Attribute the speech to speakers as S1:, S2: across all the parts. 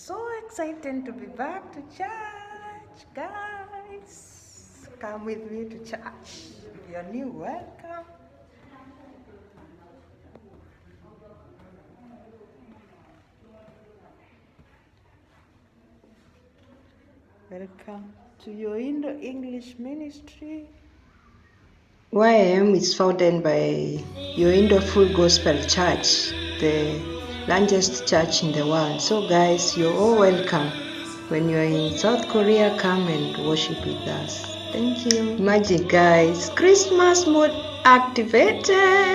S1: So excited to be back to church, guys. Come with me to church. If you're new, welcome. Welcome to Yoido English Ministry.
S2: YM is founded by Yoido Full Gospel Church, the largest church in the world. So guys, you're all welcome. When you're in South Korea, come and worship with us. Thank you. Magic guys, Christmas mode activated.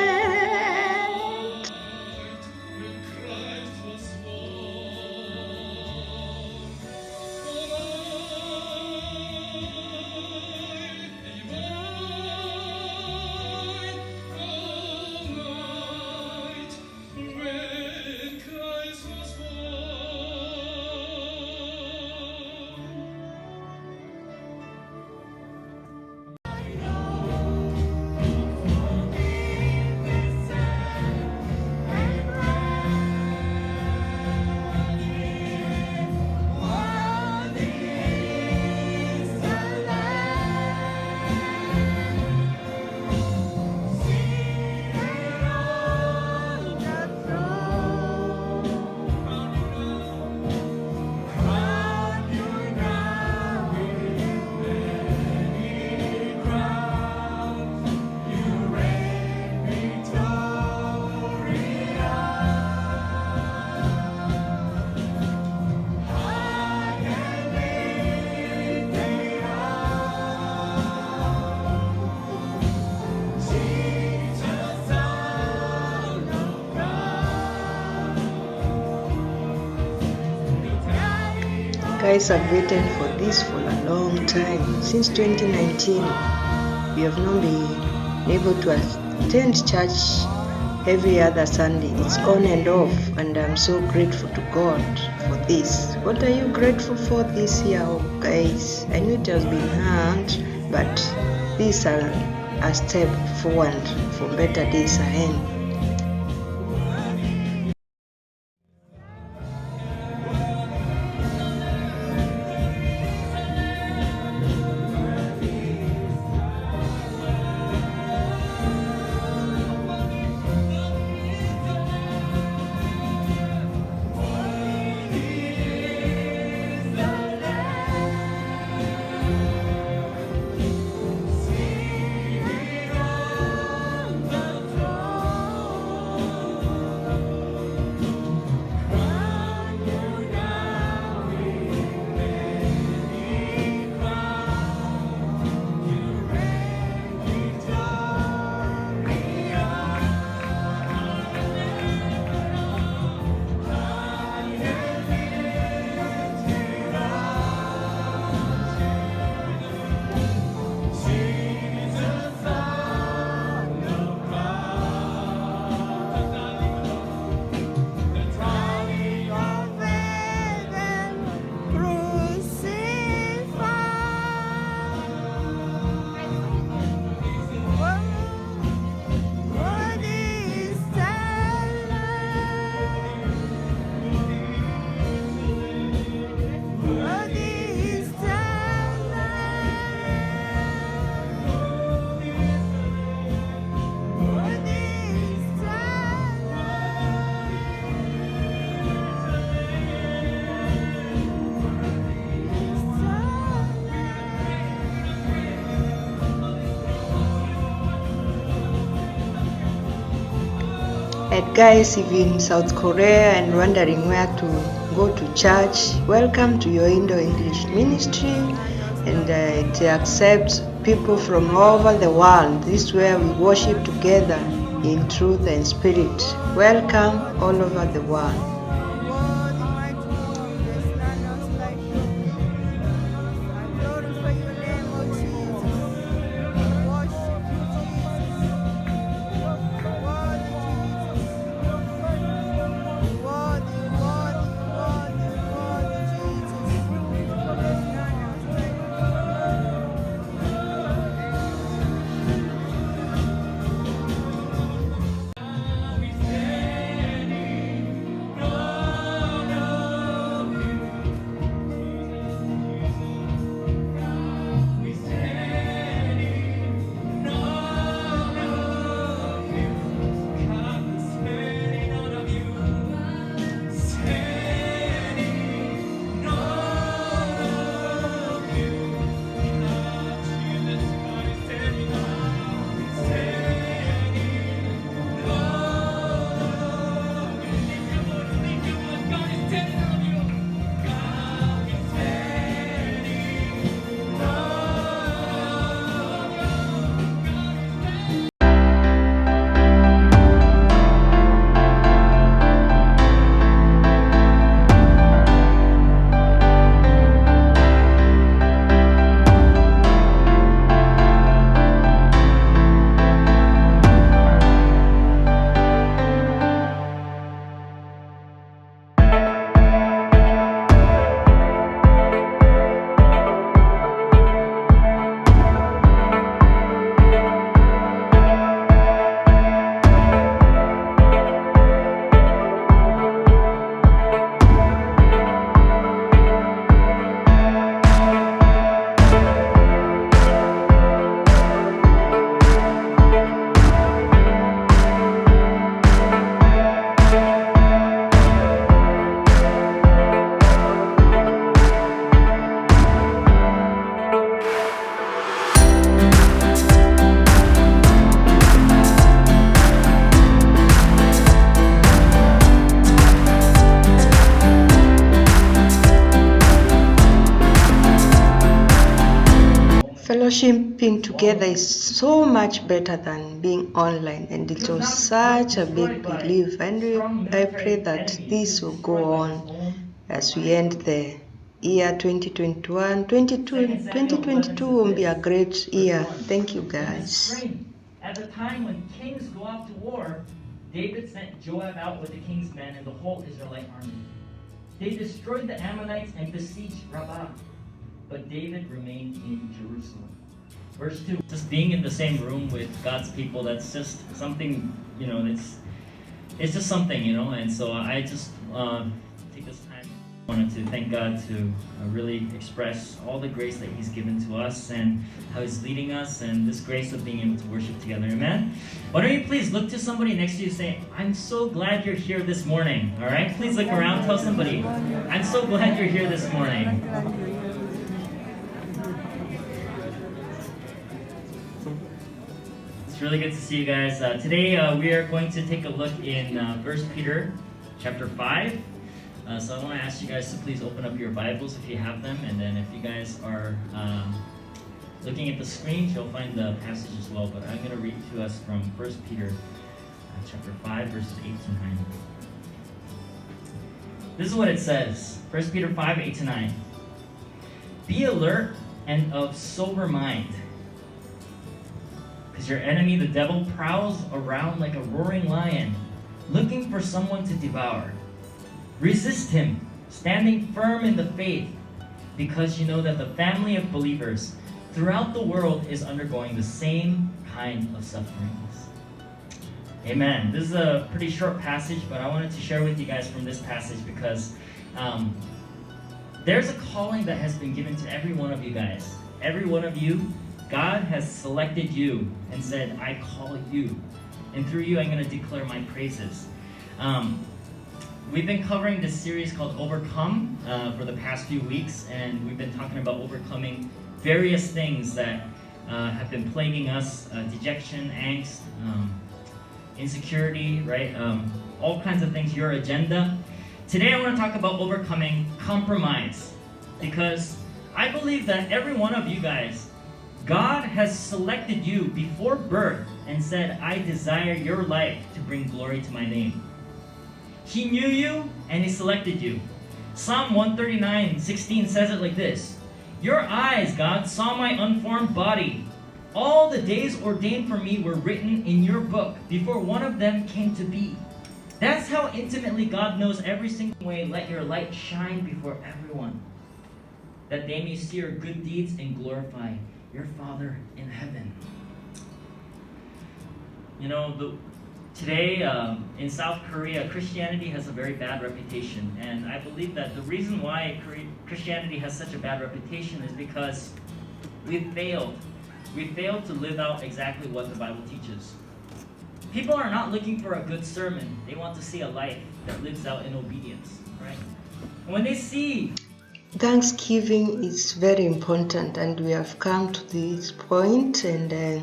S2: Guys, I've waited for this for a long time. Since 2019, we have not been able to attend church every other Sunday. It's on and off, and I'm so grateful to God for this. What are you grateful for this year, guys? I know it has been hard, but these are a step forward for better days ahead. And guys, if you're in South Korea and wondering where to go to church, welcome to Yoido English Ministry, and it accepts people from all over the world. This is where we worship together in truth and spirit. Welcome all over the world. together is so much better than being online, and it was such a big relief, and I pray that this will go on as we end the year 2021. 2022 will be a great year. Thank you, guys.
S3: At the time when kings go out to war, David sent Joab out with the king's men and the whole Israelite army. They destroyed the Ammonites and besieged Rabbah, but David remained in Jerusalem. Verse 2, just being in the same room with God's people, that's just something, it's just something, and so I just take this time. I wanted to thank God to really express all the grace that He's given to us and how He's leading us and this grace of being able to worship together. Amen? Why don't you please look to somebody next to you and say, I'm so glad you're here this morning. All right? Please look around. Tell somebody, I'm so glad you're here this morning. It's really good to see you guys. Today we are going to take a look in 1 Peter chapter 5. So I want to ask you guys to please open up your Bibles if you have them, and then if you guys are looking at the screens, you'll find the passage as well. But I'm going to read to us from 1 Peter chapter 5, verses 8 to 9. This is what it says, 1 Peter 5, 8 to 9. Be alert and of sober mind, because your enemy, the devil, prowls around like a roaring lion, looking for someone to devour. Resist him, standing firm in the faith, because you know that the family of believers throughout the world is undergoing the same kind of sufferings. Amen. This is a pretty short passage, but I wanted to share with you guys from this passage because there's a calling that has been given to every one of you guys. Every one of you, God has selected you and said, I call you. And through you, I'm going to declare my praises. We've been covering this series called Overcome for the past few weeks, and we've been talking about overcoming various things that have been plaguing us, dejection, angst, insecurity, right? All kinds of things, your agenda. Today I want to talk about overcoming compromise, because I believe that every one of you guys, God has selected you before birth and said, I desire your life to bring glory to my name. He knew you and He selected you. Psalm 139:16 says it like this. Your eyes, God, saw my unformed body. All the days ordained for me were written in your book before one of them came to be. That's how intimately God knows every single way. Let your light shine before everyone, that they may see your good deeds and glorify your Father in heaven. Today, in South Korea, Christianity has a very bad reputation. And I believe that the reason why Christianity has such a bad reputation is because we've failed. We failed to live out exactly what the Bible teaches. People are not looking for a good sermon. They want to see a life that lives out in obedience, right? And when they see...
S2: Thanksgiving is very important, and we have come to this point, and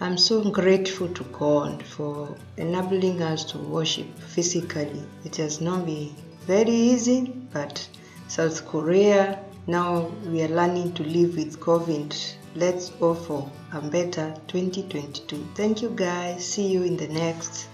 S2: I'm so grateful to God for enabling us to worship physically. It has not been very easy, but South Korea, now we are learning to live with COVID. Let's go for a better 2022. Thank you guys. See you in the next.